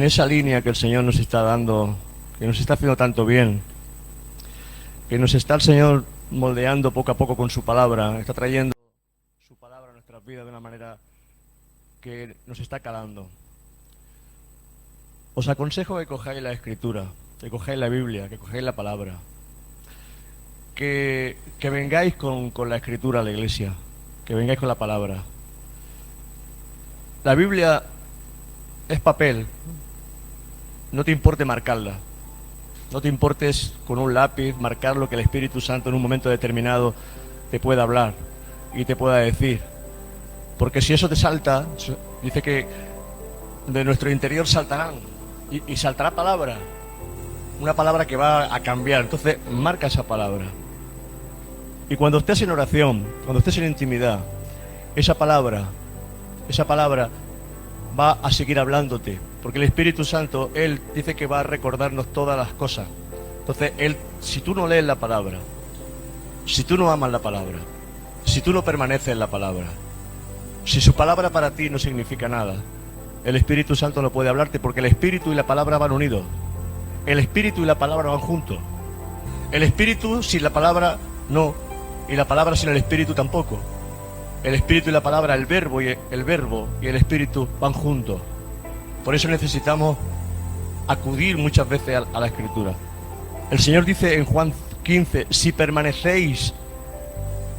en esa línea que el Señor nos está dando, que nos está haciendo tanto bien, que nos está el Señor moldeando poco a poco con su palabra, está trayendo su palabra a nuestras vidas de una manera que nos está calando. Os aconsejo que cojáis la Escritura, que cojáis la Biblia, que cojáis la palabra, que vengáis con la Escritura a la iglesia, que vengáis con la palabra. La Biblia es papel, no te importe marcarla, no te importes con un lápiz marcar lo que el Espíritu Santo en un momento determinado te pueda hablar y te pueda decir, porque si eso te salta, dice que de nuestro interior saltarán y saltará palabra, una palabra que va a cambiar. Entonces marca esa palabra y cuando estés en oración, cuando estés en intimidad, esa palabra va a seguir hablándote, porque el Espíritu Santo, Él dice que va a recordarnos todas las cosas. Entonces, Él, si tú no lees la palabra, si tú no amas la palabra, si tú no permaneces en la palabra, si su palabra para ti no significa nada, el Espíritu Santo no puede hablarte, porque el Espíritu y la palabra van unidos. El Espíritu y la palabra van juntos. El Espíritu sin la palabra no, y la palabra sin el Espíritu tampoco. El Espíritu y la palabra, el verbo y el Espíritu van juntos. Por eso necesitamos acudir muchas veces a la Escritura. El Señor dice en Juan 15, si permanecéis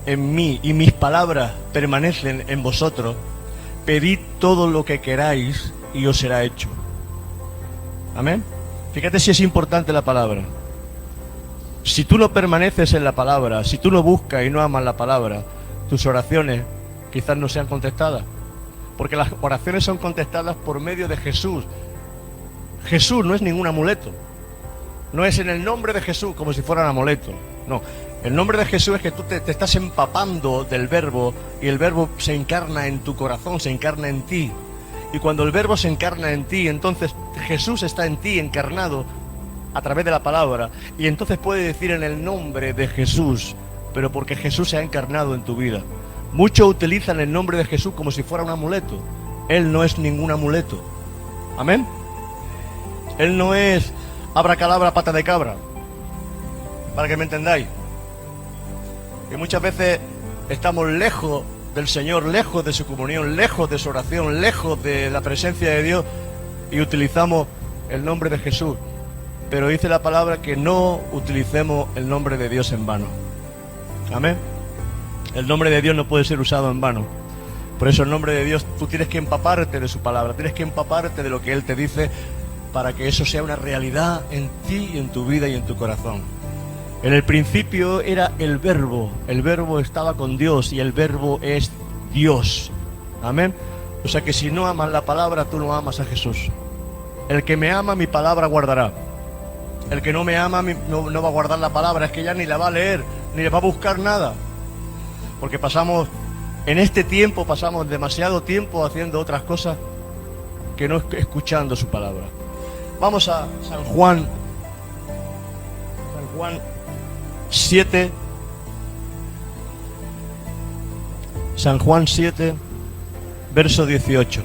en mí y mis palabras permanecen en vosotros, pedid todo lo que queráis y os será hecho. Amén. Fíjate si es importante la palabra. Si tú no permaneces en la palabra, si tú no buscas y no amas la palabra, tus oraciones quizás no sean contestadas, porque las oraciones son contestadas por medio de Jesús. Jesús no es ningún amuleto, no es en el nombre de Jesús como si fuera un amuleto, no. El nombre de Jesús es que tú te estás empapando del verbo y el verbo se encarna en tu corazón, se encarna en ti, y cuando el verbo se encarna en ti, entonces Jesús está en ti encarnado a través de la palabra, y entonces puedes decir en el nombre de Jesús, pero porque Jesús se ha encarnado en tu vida. Muchos utilizan el nombre de Jesús como si fuera un amuleto. Él no es ningún amuleto. Amén. Él no es abracadabra, pata de cabra, para que me entendáis. Que muchas veces estamos lejos del Señor, lejos de su comunión, lejos de su oración, lejos de la presencia de Dios, y utilizamos el nombre de Jesús. Pero dice la palabra que no utilicemos el nombre de Dios en vano. Amén. El nombre de Dios no puede ser usado en vano. Por eso el nombre de Dios, tú tienes que empaparte de su palabra, tienes que empaparte de lo que Él te dice, para que eso sea una realidad en ti, en tu vida y en tu corazón. En el principio era el verbo estaba con Dios y el verbo es Dios. Amén. O sea que si no amas la palabra, tú no amas a Jesús. El que me ama, mi palabra guardará. El que no me ama no va a guardar la palabra, es que ya ni la va a leer, ni le va a buscar nada. Porque en este tiempo pasamos demasiado tiempo haciendo otras cosas que no escuchando su palabra. Vamos a San Juan 7. San Juan 7, verso 18.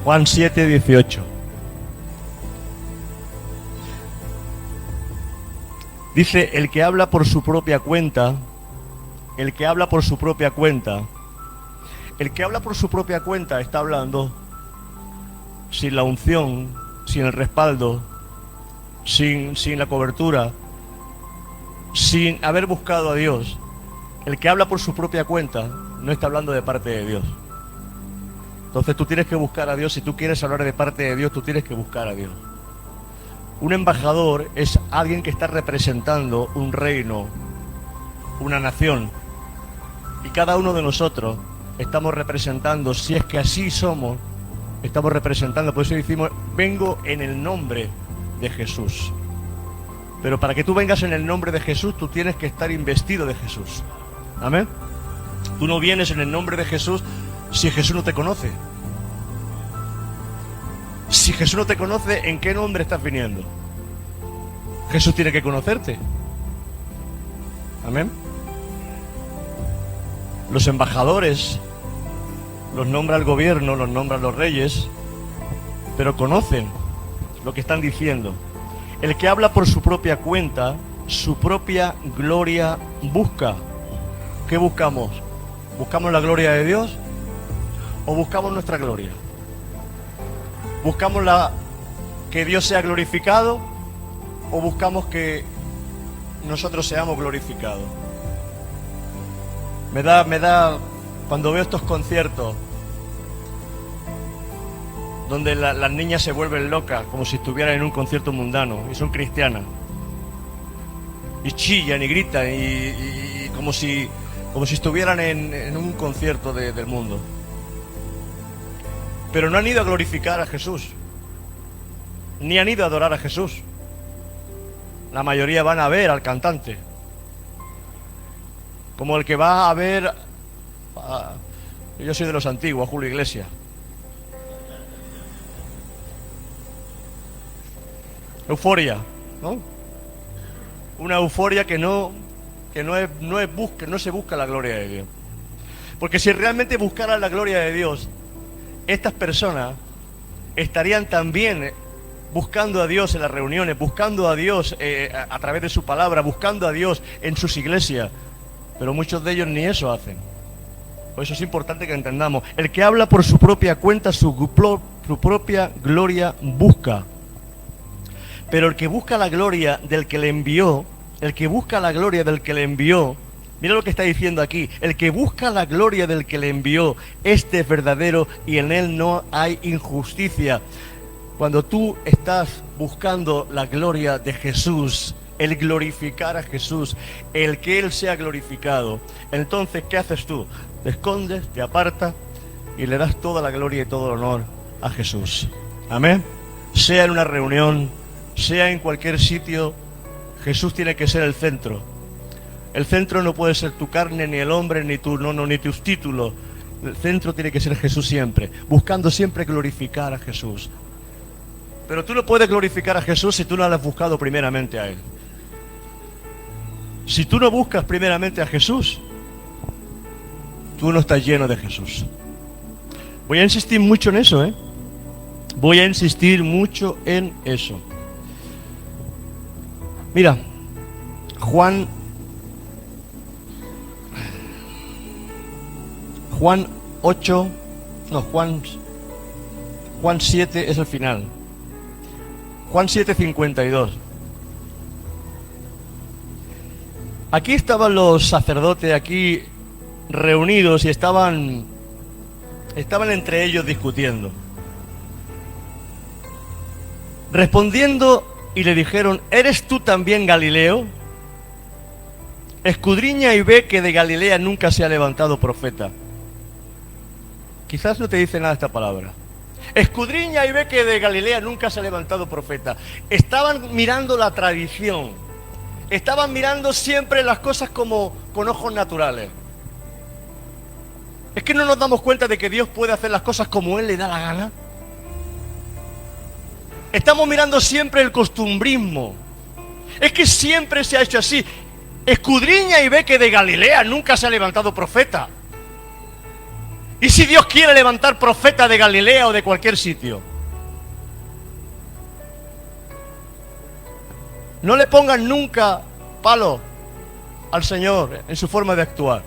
Juan 7, 18. Dice, el que habla por su propia cuenta está hablando sin la unción, sin el respaldo, sin la cobertura, sin haber buscado a Dios. El que habla por su propia cuenta no está hablando de parte de Dios. Entonces tú tienes que buscar a Dios. Si tú quieres hablar de parte de Dios, tú tienes que buscar a Dios. Un embajador es alguien que está representando un reino, una nación. Y cada uno de nosotros estamos representando, si es que así somos, estamos representando. Por eso decimos, vengo en el nombre de Jesús. Pero para que tú vengas en el nombre de Jesús, tú tienes que estar investido de Jesús. Amén. Tú no vienes en el nombre de Jesús si Jesús no te conoce? Si Jesús no te conoce, ¿en qué nombre estás viniendo? Jesús tiene que conocerte. Amén. Los embajadores los nombra el gobierno, los nombran los reyes, pero conocen lo que están diciendo. El que habla por su propia cuenta, su propia gloria busca. ¿Qué buscamos? ¿Buscamos la gloria de Dios o buscamos nuestra gloria? ¿Buscamos que Dios sea glorificado o buscamos que nosotros seamos glorificados? Me da cuando veo estos conciertos donde las niñas se vuelven locas como si estuvieran en un concierto mundano y son cristianas y chillan y gritan y como si estuvieran en un concierto del mundo, pero no han ido a glorificar a Jesús ni han ido a adorar a Jesús. La mayoría van a ver al cantante, como el que va a ver yo soy de los antiguos, Julio Iglesias. Euforia, ¿no? Una euforia que no se busca la gloria de Dios. Porque si realmente buscaran la gloria de Dios, estas personas estarían también buscando a Dios en las reuniones, buscando a Dios a través de su palabra, buscando a Dios en sus iglesias. Pero muchos de ellos ni eso hacen. Por eso es importante que entendamos. El que habla por su propia cuenta, su propia gloria busca. Pero el que busca la gloria del que le envió, mira lo que está diciendo aquí, el que busca la gloria del que le envió, este es verdadero y en él no hay injusticia. Cuando tú estás buscando la gloria de Jesús, el glorificar a Jesús, el que Él sea glorificado, entonces, ¿qué haces tú? Te escondes, te apartas y le das toda la gloria y todo el honor a Jesús. Amén. Sea en una reunión, sea en cualquier sitio, Jesús tiene que ser el centro. El centro no puede ser tu carne, ni el hombre, ni ni tus títulos. El centro tiene que ser Jesús siempre, buscando siempre glorificar a Jesús. Pero tú no puedes glorificar a Jesús si tú no lo has buscado primeramente a Él. Si tú no buscas primeramente a Jesús, tú no estás lleno de Jesús. Voy a insistir mucho en eso, ¿eh? Voy a insistir mucho en eso. Mira, Juan 8, no, Juan 7 es el final. Juan 7:52. Aquí estaban los sacerdotes aquí reunidos y estaban entre ellos discutiendo. Respondiendo y le dijeron: ¿eres tú también Galileo? Escudriña y ve que de Galilea nunca se ha levantado profeta. Quizás no te dice nada esta palabra. Escudriña y ve que de Galilea nunca se ha levantado profeta. Estaban mirando la tradición. Estaban mirando siempre las cosas como con ojos naturales. ¿Es que no nos damos cuenta de que Dios puede hacer las cosas como Él le da la gana? Estamos mirando siempre el costumbrismo. Es que siempre se ha hecho así. Escudriña y ve que de Galilea nunca se ha levantado profeta. ¿Y si Dios quiere levantar profeta de Galilea o de cualquier sitio? No le pongan nunca palo al Señor en su forma de actuar.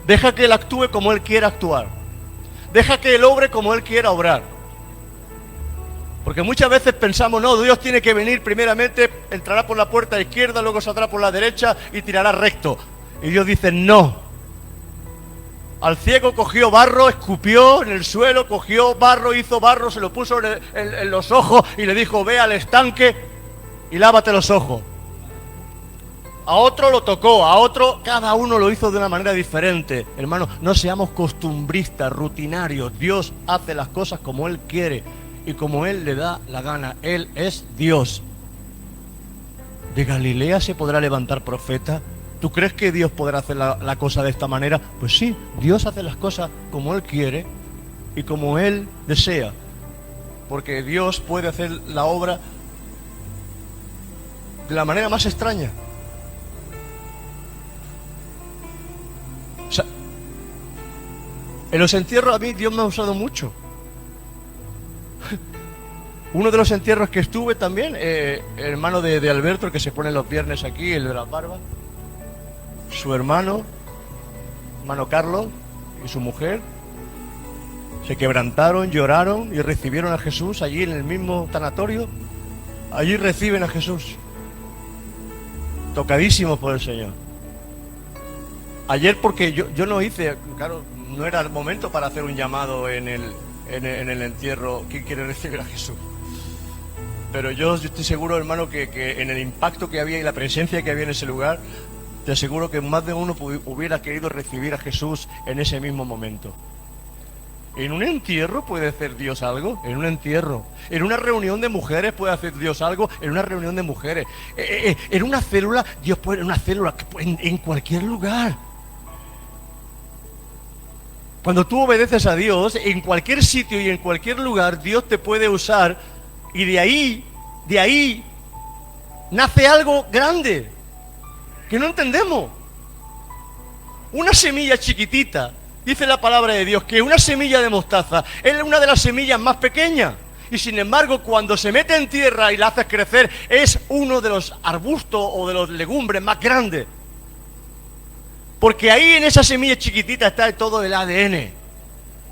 Deja que Él actúe como Él quiera actuar. Deja que Él obre como Él quiera obrar. Porque muchas veces pensamos, no, Dios tiene que venir primeramente, entrará por la puerta izquierda, luego saldrá por la derecha y tirará recto. Y Dios dice, no. Al ciego cogió barro, escupió en el suelo, cogió barro, hizo barro, se lo puso en los ojos y le dijo, ve al estanque y lávate los ojos. A otro lo tocó, a otro, cada uno lo hizo de una manera diferente. Hermanos, no seamos costumbristas, rutinarios. Dios hace las cosas como Él quiere y como Él le da la gana. Él es Dios. ¿De Galilea se podrá levantar profeta? ¿Tú crees que Dios podrá hacer la cosa de esta manera? Pues sí, Dios hace las cosas como Él quiere y como Él desea. Porque Dios puede hacer la obra de la manera más extraña. O sea, en los entierros a mí Dios me ha usado mucho. Uno de los entierros que estuve también, el hermano de Alberto, el que se pone los viernes aquí, el de la barba, su hermano Carlos y su mujer, se quebrantaron, lloraron y recibieron a Jesús allí en el mismo tanatorio. Allí reciben a Jesús, tocadísimos por el Señor. Ayer, porque yo no hice, claro, no era el momento para hacer un llamado en el entierro, ¿quién quiere recibir a Jesús? Pero yo estoy seguro, hermano, que en el impacto que había y la presencia que había en ese lugar, te aseguro que más de uno hubiera querido recibir a Jesús en ese mismo momento. ¿En un entierro puede hacer Dios algo? En un entierro. ¿En una reunión de mujeres puede hacer Dios algo? En una reunión de mujeres. En una célula, Dios puede, en una célula, en cualquier lugar. Cuando tú obedeces a Dios, en cualquier sitio y en cualquier lugar, Dios te puede usar, y de ahí nace algo grande que no entendemos. Una semilla chiquitita, dice la palabra de Dios, que una semilla de mostaza es una de las semillas más pequeñas, y sin embargo cuando se mete en tierra y la haces crecer, es uno de los arbustos o de los legumbres más grandes. Porque ahí en esa semilla chiquitita está todo el ADN.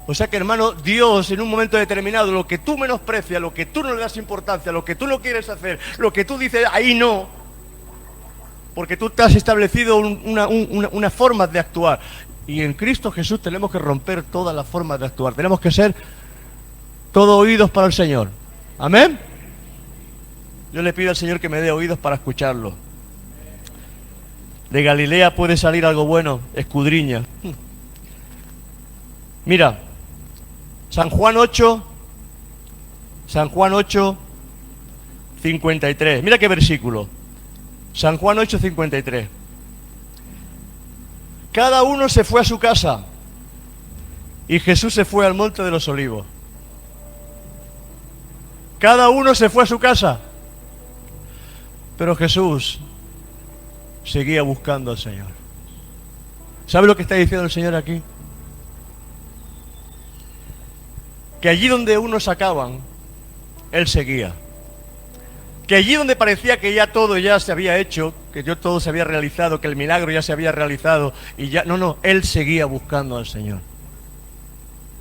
O sea que, hermano, Dios en un momento determinado, lo que tú menosprecias, lo que tú no le das importancia, lo que tú no quieres hacer, lo que tú dices, ahí no, porque tú te has establecido una forma de actuar. Y en Cristo Jesús tenemos que romper todas las formas de actuar. Tenemos que ser todos oídos para el Señor. ¿Amén? Yo le pido al Señor que me dé oídos para escucharlo. De Galilea puede salir algo bueno, escudriña. Mira, San Juan 8, 53. Mira qué versículo. San Juan 8, 53. Cada uno se fue a su casa y Jesús se fue al monte de los olivos. Cada uno se fue a su casa, pero Jesús seguía buscando al Señor. ¿Sabe lo que está diciendo el Señor aquí? Que allí donde unos acaban, Él seguía. Que allí donde parecía que ya todo ya se había hecho, que ya todo se había realizado, que el milagro ya se había realizado, y ya, no, Él seguía buscando al Señor.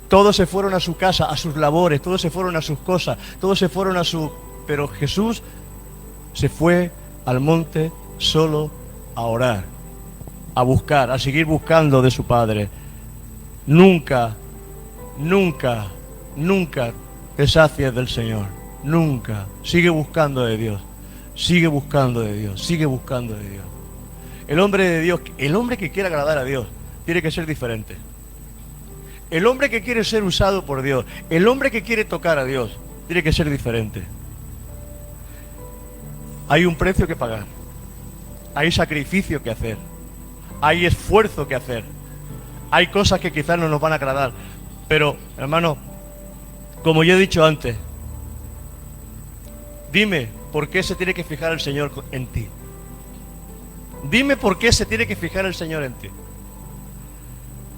Todos se fueron a su casa, a sus labores, todos se fueron a sus cosas, todos se fueron a su... Pero Jesús se fue al monte solo a orar, a buscar, a seguir buscando de su Padre. Nunca te sacies del Señor. Nunca. Sigue buscando de Dios. Sigue buscando de Dios. Sigue buscando de Dios. El hombre de Dios, el hombre que quiere agradar a Dios, tiene que ser diferente. El hombre que quiere ser usado por Dios, el hombre que quiere tocar a Dios, tiene que ser diferente. Hay un precio que pagar. Hay sacrificio que hacer. Hay esfuerzo que hacer. Hay cosas que quizás no nos van a agradar. Pero, hermano, como yo he dicho antes, dime por qué se tiene que fijar el Señor en ti. Dime por qué se tiene que fijar el Señor en ti.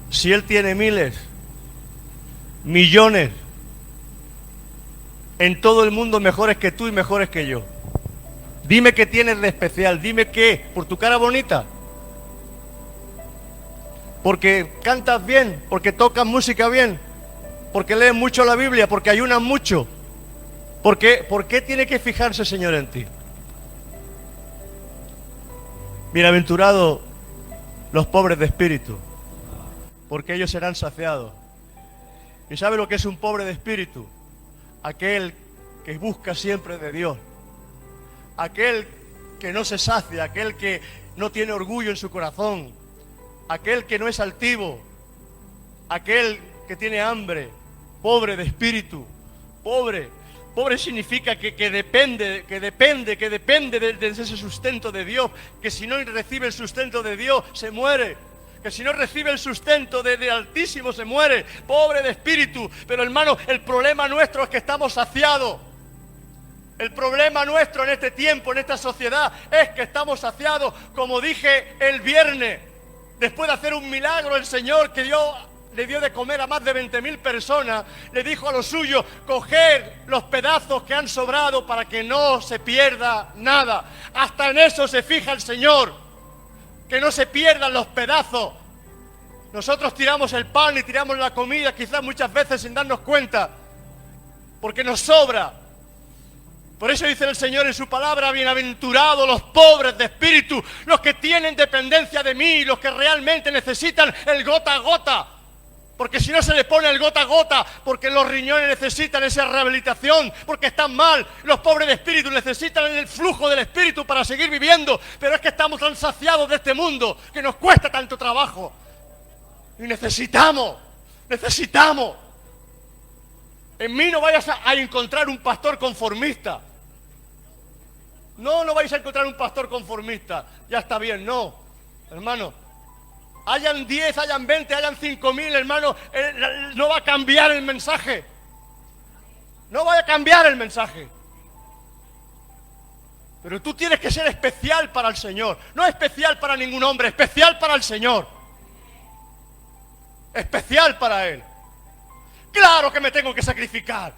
Si Él tiene miles, millones, en todo el mundo mejores que tú y mejores que yo. Dime qué tienes de especial. Dime qué, por tu cara bonita, porque cantas bien, porque tocas música bien, porque lees mucho la Biblia, porque ayunas mucho. ¿Por qué tiene que fijarse el Señor en ti? Bienaventurados los pobres de espíritu, porque ellos serán saciados. ¿Y sabe lo que es un pobre de espíritu? Aquel que busca siempre de Dios, aquel que no se sacia, aquel que no tiene orgullo en su corazón, aquel que no es altivo, aquel que tiene hambre, pobre de espíritu, pobre. Pobre significa que depende de ese sustento de Dios, que si no recibe el sustento de Dios, se muere. Que si no recibe el sustento de Altísimo, se muere. Pobre de espíritu. Pero hermano, el problema nuestro es que estamos saciados. El problema nuestro en este tiempo, en esta sociedad, es que estamos saciados. Como dije el viernes, después de hacer un milagro, el Señor que le dio de comer a más de 20.000 personas, le dijo a los suyos: coger los pedazos que han sobrado para que no se pierda nada. Hasta en eso se fija el Señor, que no se pierdan los pedazos. Nosotros tiramos el pan y tiramos la comida, quizás muchas veces sin darnos cuenta, porque nos sobra. Por eso dice el Señor en su palabra: bienaventurados los pobres de espíritu, los que tienen dependencia de mí, los que realmente necesitan el gota a gota. Porque si no se le pone el gota a gota, porque los riñones necesitan esa rehabilitación, porque están mal. Los pobres de espíritu necesitan el flujo del espíritu para seguir viviendo. Pero es que estamos tan saciados de este mundo que nos cuesta tanto trabajo. Y necesitamos. En mí no vayas a encontrar un pastor conformista. No vais a encontrar un pastor conformista. Ya está bien, no, hermano. Hayan 10, hayan 20, hayan 5.000, hermano, no va a cambiar el mensaje. No va a cambiar el mensaje. Pero tú tienes que ser especial para el Señor. No especial para ningún hombre, especial para el Señor. Especial para Él. Claro que me tengo que sacrificar.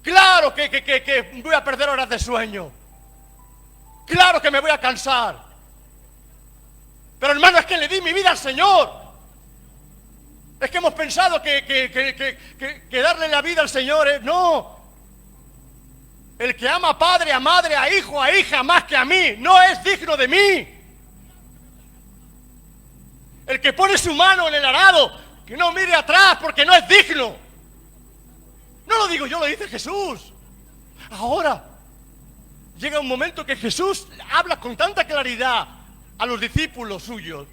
Claro que voy a perder horas de sueño. Claro que me voy a cansar. Pero hermano, es que le di mi vida al Señor. Es que hemos pensado que darle la vida al Señor es... No. El que ama a padre, a madre, a hijo, a hija más que a mí, no es digno de mí. El que pone su mano en el arado, que no mire atrás porque no es digno. No lo digo yo, lo dice Jesús. Ahora, llega un momento que Jesús habla con tanta claridad a los discípulos suyos,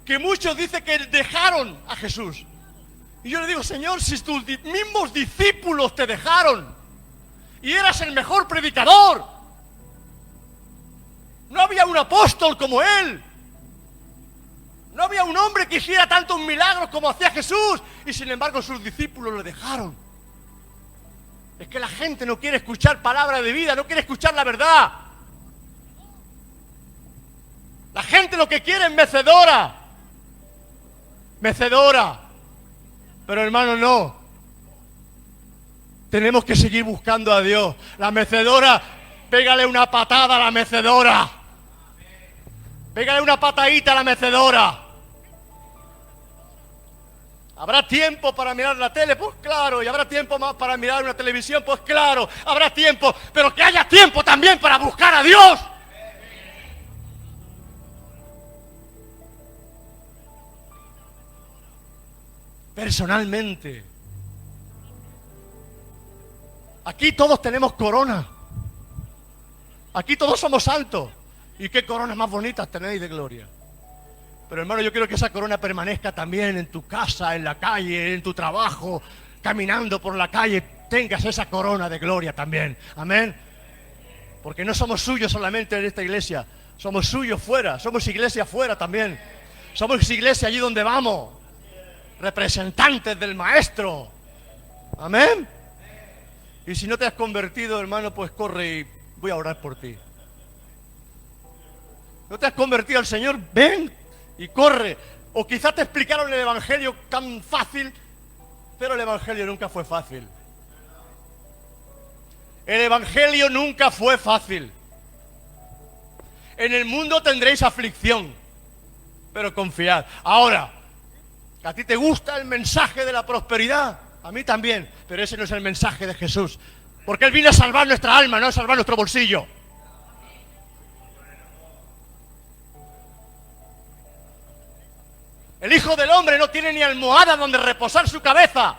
que muchos dicen que dejaron a Jesús. Y yo le digo: Señor, si tus mismos discípulos te dejaron y eras el mejor predicador, no había un apóstol como él, no había un hombre que hiciera tantos milagros como hacía Jesús, y sin embargo sus discípulos le dejaron. Es que la gente no quiere escuchar palabra de vida, no quiere escuchar la verdad. La gente lo que quiere es mecedora. Pero hermano, no. Tenemos que seguir buscando a Dios. La mecedora, pégale una patada a la mecedora. Pégale una patadita a la mecedora. ¿Habrá tiempo para mirar la tele? Pues claro. ¿Y habrá tiempo más para mirar una televisión? Pues claro, habrá tiempo. Pero que haya tiempo también para buscar a Dios. Personalmente. Aquí todos tenemos corona. Aquí todos somos santos. ¿Y qué coronas más bonitas tenéis de gloria? Pero hermano, yo quiero que esa corona permanezca también en tu casa, en la calle, en tu trabajo, caminando por la calle, tengas esa corona de gloria también. Amén. Porque no somos suyos solamente en esta iglesia, somos suyos fuera, somos iglesia fuera también. Somos iglesia allí donde vamos, representantes del Maestro. Amén. Y si no te has convertido, hermano, pues corre y voy a orar por ti. ¿No te has convertido al Señor? Ven y corre. O quizás te explicaron el Evangelio tan fácil, pero el Evangelio nunca fue fácil. El Evangelio nunca fue fácil. En el mundo tendréis aflicción, pero confiad. Ahora, ¿a ti te gusta el mensaje de la prosperidad? A mí también, pero ese no es el mensaje de Jesús. Porque Él vino a salvar nuestra alma, no a salvar nuestro bolsillo. El Hijo del Hombre no tiene ni almohada donde reposar su cabeza.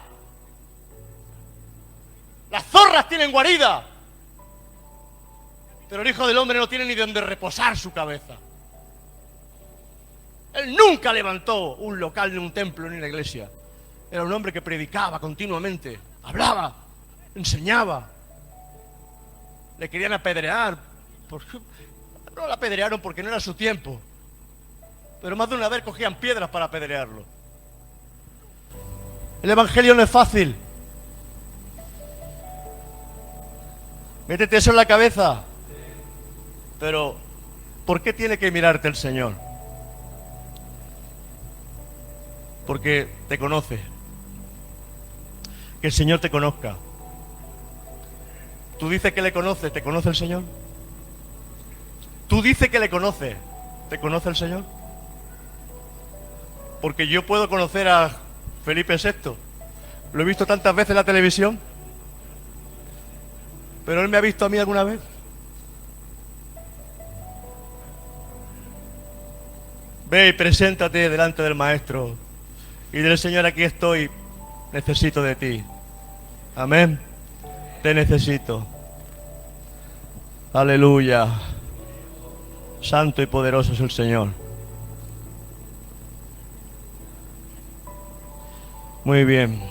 Las zorras tienen guarida, pero el Hijo del Hombre no tiene ni donde reposar su cabeza. Él nunca levantó un local, ni un templo, ni una iglesia. Era un hombre que predicaba continuamente, hablaba. enseñaba. Le querían apedrear. No lo apedrearon porque no era su tiempo. Pero más de una vez cogían piedras para apedrearlo. El evangelio no es fácil. Métete eso en la cabeza. Pero, ¿por qué tiene que mirarte el Señor? Porque te conoce. Que el Señor te conozca. Tú dices que le conoces, ¿te conoce el Señor? Tú dices que le conoces, ¿te conoce el Señor? Porque yo puedo conocer a Felipe VI. Lo he visto tantas veces en la televisión. Pero él me ha visto a mí alguna vez. Ve y preséntate delante del Maestro y del Señor, aquí estoy, necesito de ti. Amén. Te necesito. Aleluya. Santo y poderoso es el Señor. Muy bien.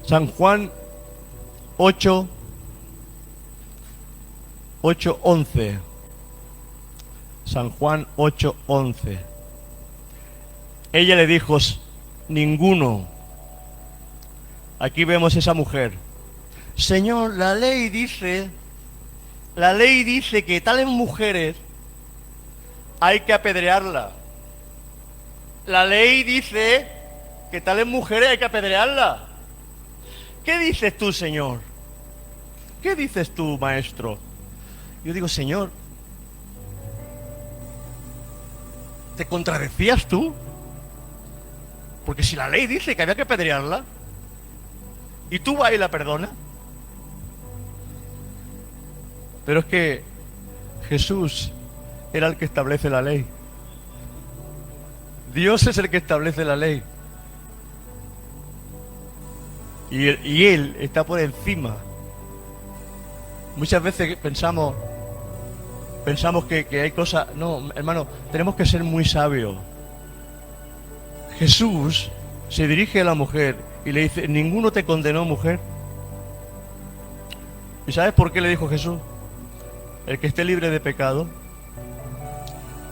San Juan 8:11. San Juan 8:11. Ella le dijo, ninguno. Aquí vemos esa mujer. Señor, la ley dice que tales mujeres hay que apedrearla. La ley dice que tales mujeres hay que apedrearla. ¿Qué dices tú, Señor? ¿Qué dices tú, Maestro? Yo digo, Señor, ¿te contradecías tú? Porque si la ley dice que había que apedrearla y tú vas y la perdonas. Pero es que Jesús era el que establece la ley. Dios es el que establece la ley. Y Él está por encima. Muchas veces pensamos que hay cosas... No, hermano, tenemos que ser muy sabios. Jesús se dirige a la mujer y le dice, ninguno te condenó, mujer. ¿Y sabes por qué le dijo Jesús? El que esté libre de pecado,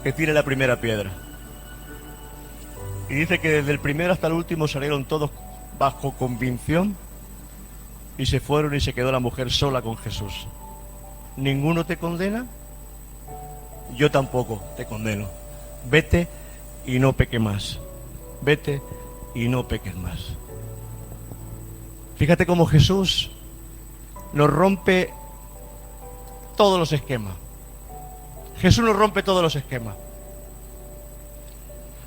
que tire la primera piedra. Y dice que desde el primero hasta el último salieron todos bajo convicción y se fueron y se quedó la mujer sola con Jesús. ¿Ninguno te condena? Yo tampoco te condeno. Vete y no peques más. Vete y no peques más. Fíjate cómo Jesús nos rompe todos los esquemas. Jesús nos rompe todos los esquemas.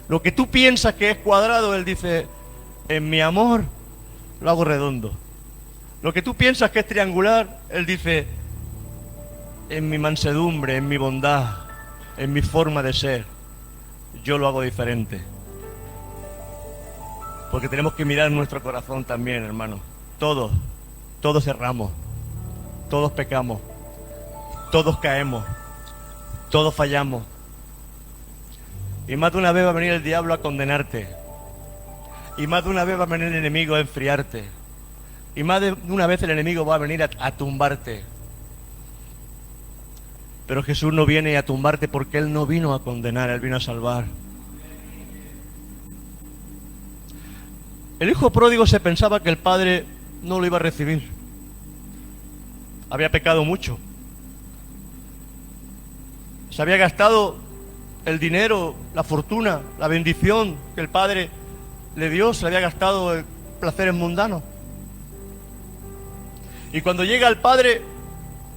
Lo que tú piensas que es cuadrado, Él dice, en mi amor lo hago redondo. Lo que tú piensas que es triangular, Él dice, en mi mansedumbre, en mi bondad, en mi forma de ser, yo lo hago diferente. Porque tenemos que mirar nuestro corazón también, hermano. Todos erramos, todos pecamos, todos caemos, todos fallamos. Y más de una vez va a venir el diablo a condenarte. Y más de una vez va a venir el enemigo a enfriarte. Y más de una vez el enemigo va a venir a tumbarte. Pero Jesús no viene a tumbarte porque Él no vino a condenar, Él vino a salvar. El hijo pródigo se pensaba que el padre no lo iba a recibir. Había pecado mucho. Se había gastado el dinero, la fortuna, la bendición que el padre le dio, se le había gastado en placeres mundanos. Y cuando llega el padre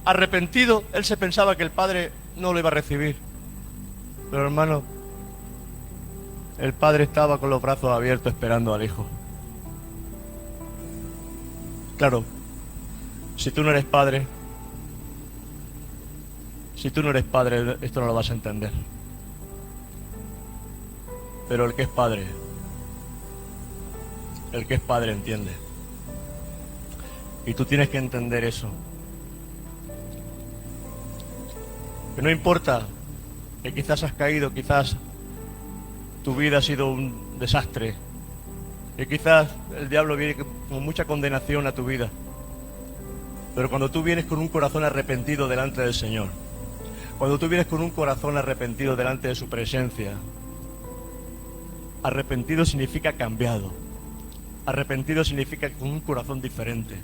arrepentido, él se pensaba que el padre no lo iba a recibir. Pero hermano, el padre estaba con los brazos abiertos esperando al hijo. Claro, si tú no eres padre, esto no lo vas a entender. Pero el que es padre entiende. Y tú tienes que entender eso. Que no importa que quizás has caído, quizás tu vida ha sido un desastre. Y quizás el diablo viene con mucha condenación a tu vida. Pero cuando tú vienes con un corazón arrepentido delante del Señor, cuando tú vienes con un corazón arrepentido delante de su presencia, arrepentido significa cambiado. Arrepentido significa con un corazón diferente.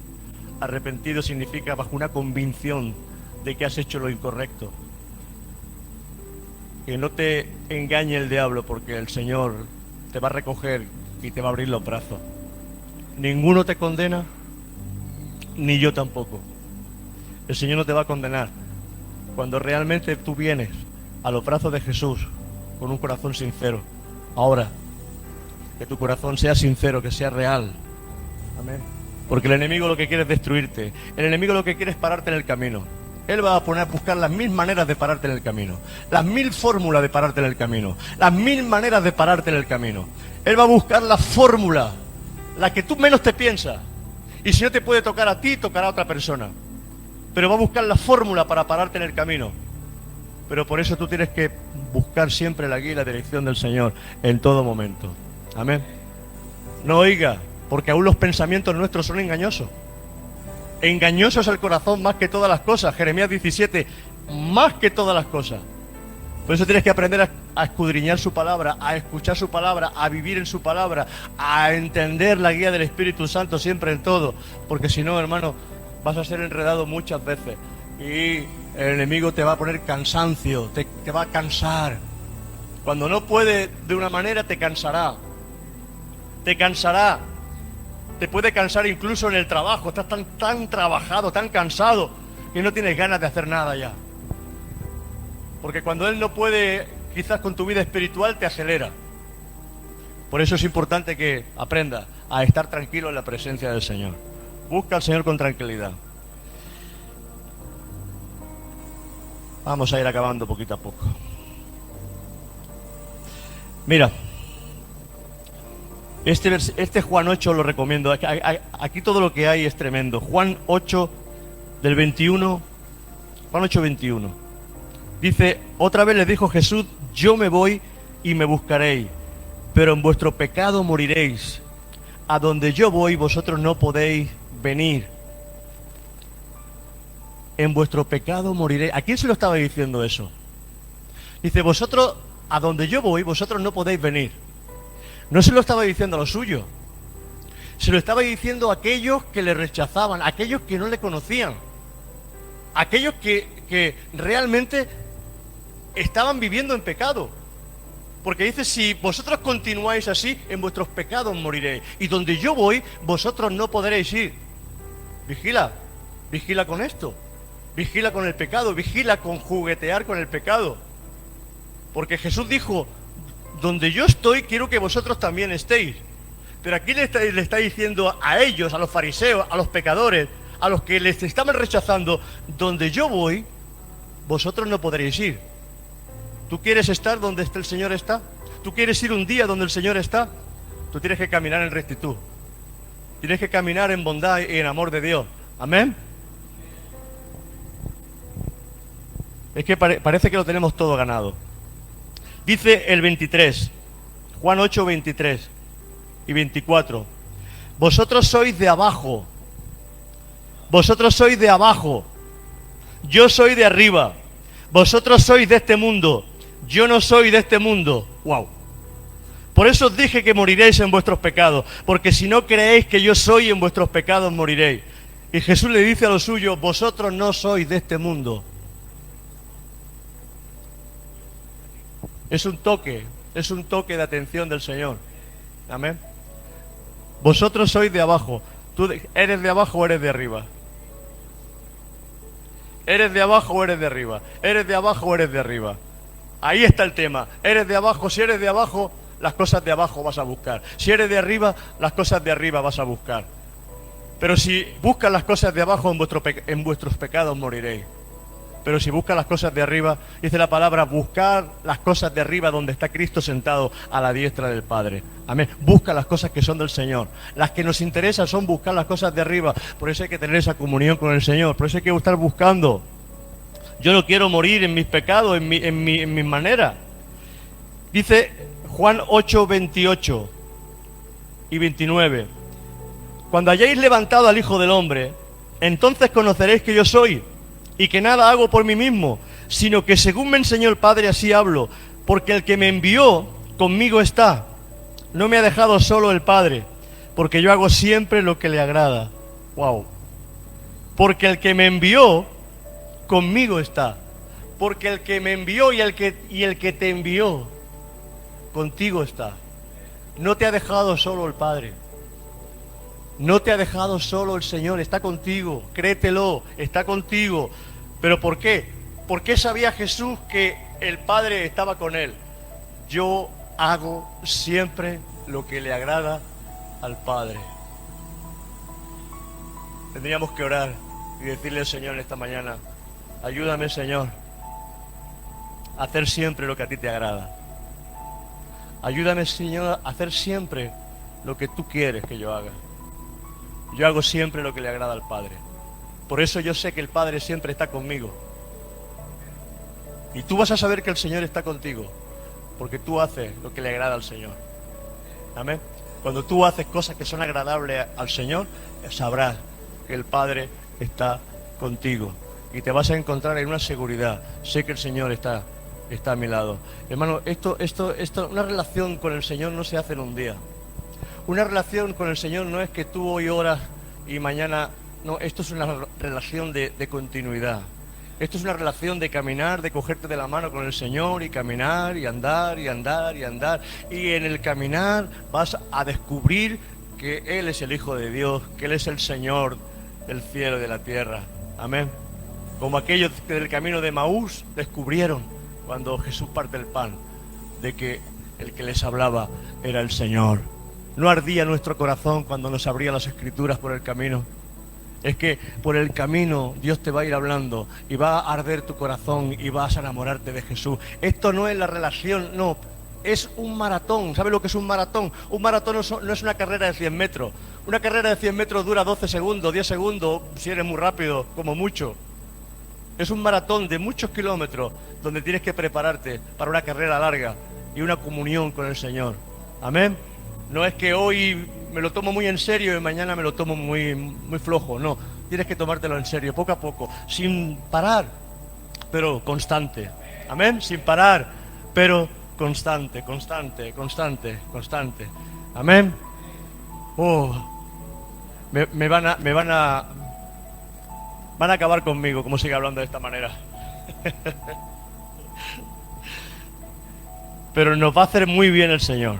Arrepentido significa bajo una convicción de que has hecho lo incorrecto. Que no te engañe el diablo, porque el Señor te va a recoger y te va a abrir los brazos. Ninguno te condena, ni yo tampoco. El Señor no te va a condenar. Cuando realmente tú vienes a los brazos de Jesús con un corazón sincero. Ahora, que tu corazón sea sincero, que sea real. Amén. Porque el enemigo lo que quiere es destruirte. El enemigo lo que quiere es pararte en el camino. Él va a poner a buscar las 1000 maneras de pararte en el camino. Las 1000 fórmulas de pararte en el camino. Las 1000 maneras de pararte en el camino. Él va a buscar la fórmula, la que tú menos te piensas. Y si no te puede tocar a ti, tocará a otra persona. Pero va a buscar la fórmula para pararte en el camino. Pero por eso tú tienes que buscar siempre la guía y la dirección del Señor en todo momento. Amén. No oiga, porque aún los pensamientos nuestros son engañosos. Engañoso es el corazón más que todas las cosas. Jeremías 17, más que todas las cosas. Por eso tienes que aprender a escudriñar su palabra, a escuchar su palabra, a vivir en su palabra, a entender la guía del Espíritu Santo siempre en todo. Porque si no, hermano, vas a ser enredado muchas veces. Y el enemigo te va a poner cansancio, te va a cansar. Cuando no puede de una manera, te cansará. Te cansará. Te puede cansar incluso en el trabajo. Estás tan trabajado, tan cansado, que no tienes ganas de hacer nada ya. Porque cuando Él no puede, quizás con tu vida espiritual, te acelera. Por eso es importante que aprendas a estar tranquilo en la presencia del Señor. Busca al Señor con tranquilidad. Vamos a ir acabando poquito a poco. Mira, este Juan 8 lo recomiendo. Aquí todo lo que hay es tremendo. Juan 8 del 21, Juan 8, 21. Dice, otra vez les dijo Jesús, yo me voy y me buscaréis, pero en vuestro pecado moriréis. A donde yo voy vosotros no podéis venir. En vuestro pecado moriréis. ¿A quién se lo estaba diciendo eso? Dice, vosotros, a donde yo voy vosotros no podéis venir. No se lo estaba diciendo a los suyos. Se lo estaba diciendo a aquellos que le rechazaban, a aquellos que no le conocían. A aquellos que realmente estaban viviendo en pecado. Porque dice, si vosotros continuáis así, en vuestros pecados moriréis. Y donde yo voy, vosotros no podréis ir. Vigila, vigila con esto. Vigila con el pecado, vigila con juguetear con el pecado. Porque Jesús dijo, donde yo estoy, quiero que vosotros también estéis. Pero aquí le está diciendo a ellos, a los fariseos, a los pecadores, a los que les estaban rechazando, donde yo voy, vosotros no podréis ir. ¿Tú quieres estar donde el Señor está? ¿Tú quieres ir un día donde el Señor está? Tú tienes que caminar en rectitud. Tienes que caminar en bondad y en amor de Dios. Amén. Es que parece que lo tenemos todo ganado. Dice el 23, Juan 8, 23 y 24. Vosotros sois de abajo. Vosotros sois de abajo. Yo soy de arriba. Vosotros sois de este mundo. Yo no soy de este mundo. Wow. Por eso os dije que moriréis en vuestros pecados. Porque si no creéis que yo soy, en vuestros pecados moriréis. Y Jesús le dice a los suyos, vosotros no sois de este mundo. Es un toque de atención del Señor. Amén. Vosotros sois de abajo. ¿Tú eres de abajo o eres de arriba? ¿Eres de abajo o eres de arriba? ¿Eres de abajo o eres de arriba? Ahí está el tema. ¿Eres de abajo? Si eres de abajo, las cosas de abajo vas a buscar. Si eres de arriba, las cosas de arriba vas a buscar. Pero si buscas las cosas de abajo, en vuestros pecados moriréis. Pero si buscas las cosas de arriba, dice la palabra, buscar las cosas de arriba donde está Cristo sentado a la diestra del Padre. Amén. Busca las cosas que son del Señor. Las que nos interesan son buscar las cosas de arriba. Por eso hay que tener esa comunión con el Señor. Por eso hay que estar buscando. Yo no quiero morir en mis pecados, en mis maneras. Dice Juan 8, 28 y 29. Cuando hayáis levantado al Hijo del Hombre, entonces conoceréis que yo soy, y que nada hago por mí mismo, sino que según me enseñó el Padre así hablo, porque el que me envió conmigo está. No me ha dejado solo el Padre, porque yo hago siempre lo que le agrada. Wow. Porque el que me envió conmigo está. Porque el que me envió y el que te envió contigo está. No te ha dejado solo el Padre. No te ha dejado solo el Señor, está contigo, créetelo, está contigo. ¿Pero por qué? ¿Por qué sabía Jesús que el Padre estaba con él? Yo hago siempre lo que le agrada al Padre. Tendríamos que orar y decirle al Señor esta mañana: ayúdame, Señor, a hacer siempre lo que a ti te agrada. Ayúdame, Señor, a hacer siempre lo que tú quieres que yo haga. Yo hago siempre lo que le agrada al Padre. Por eso yo sé que el Padre siempre está conmigo. Y tú vas a saber que el Señor está contigo, porque tú haces lo que le agrada al Señor. Amén. Cuando tú haces cosas que son agradables al Señor, sabrás que el Padre está contigo. Y te vas a encontrar en una seguridad. Sé que el Señor está a mi lado. Hermano, una relación con el Señor no se hace en un día. Una relación con el Señor no es que tú hoy oras y mañana... No, esto es una relación de continuidad. Esto es una relación de caminar, de cogerte de la mano con el Señor y caminar y andar y andar y andar. Y en el caminar vas a descubrir que Él es el Hijo de Dios, que Él es el Señor del cielo y de la tierra. Amén. Como aquellos que del camino de Maús descubrieron cuando Jesús parte el pan, de que el que les hablaba era el Señor. ¿No ardía nuestro corazón cuando nos abría las Escrituras por el camino? Es que por el camino Dios te va a ir hablando y va a arder tu corazón y vas a enamorarte de Jesús. Esto no es la relación, no, es un maratón. ¿Sabe lo que es un maratón? Un maratón no es una carrera de 100 metros. Una carrera de 100 metros dura 12 segundos, 10 segundos, si eres muy rápido, como mucho. Es un maratón de muchos kilómetros donde tienes que prepararte para una carrera larga y una comunión con el Señor. Amén. No es que hoy me lo tomo muy en serio y mañana me lo tomo muy flojo. No, tienes que tomártelo en serio, poco a poco, sin parar, pero constante. Amén, sin parar, pero constante. Amén. Van a acabar conmigo, como sigue hablando de esta manera. Pero nos va a hacer muy bien el Señor.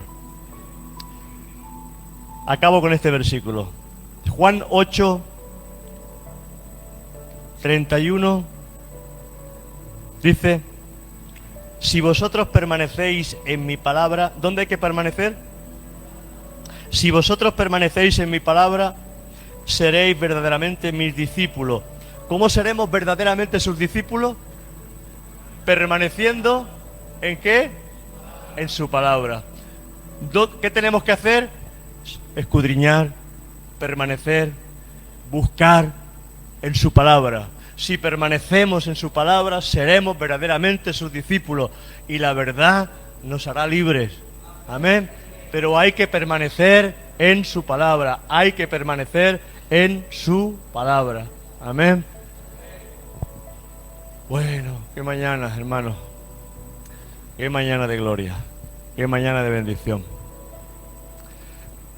Acabo con este versículo. Juan 8, 31 dice: si vosotros permanecéis en mi palabra, ¿dónde hay que permanecer? Si vosotros permanecéis en mi palabra, seréis verdaderamente mis discípulos. ¿Cómo seremos verdaderamente sus discípulos? Permaneciendo ¿en qué? En su palabra. ¿Qué tenemos que hacer? Escudriñar, permanecer, buscar en su palabra. Si permanecemos en su palabra, seremos verdaderamente sus discípulos y la verdad nos hará libres. Amén. Pero hay que permanecer en su palabra, hay que permanecer en su palabra. Amén. Bueno, qué mañana, hermanos. Qué mañana de gloria, qué mañana de bendición.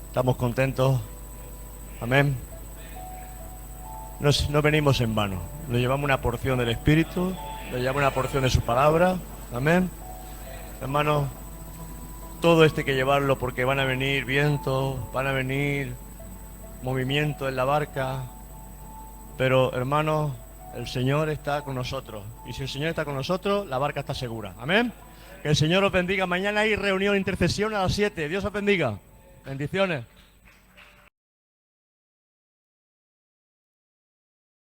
¿Estamos contentos? Amén. No venimos en vano. Nos llevamos una porción del Espíritu, nos llevamos una porción de su palabra. Amén. Hermanos, todo esto hay que llevarlo porque van a venir vientos, van a venir movimientos en la barca. Pero, hermanos, el Señor está con nosotros. Y si el Señor está con nosotros, la barca está segura. Amén. Que el Señor os bendiga. Mañana hay reunión de intercesión a las 7. Dios os bendiga. Bendiciones.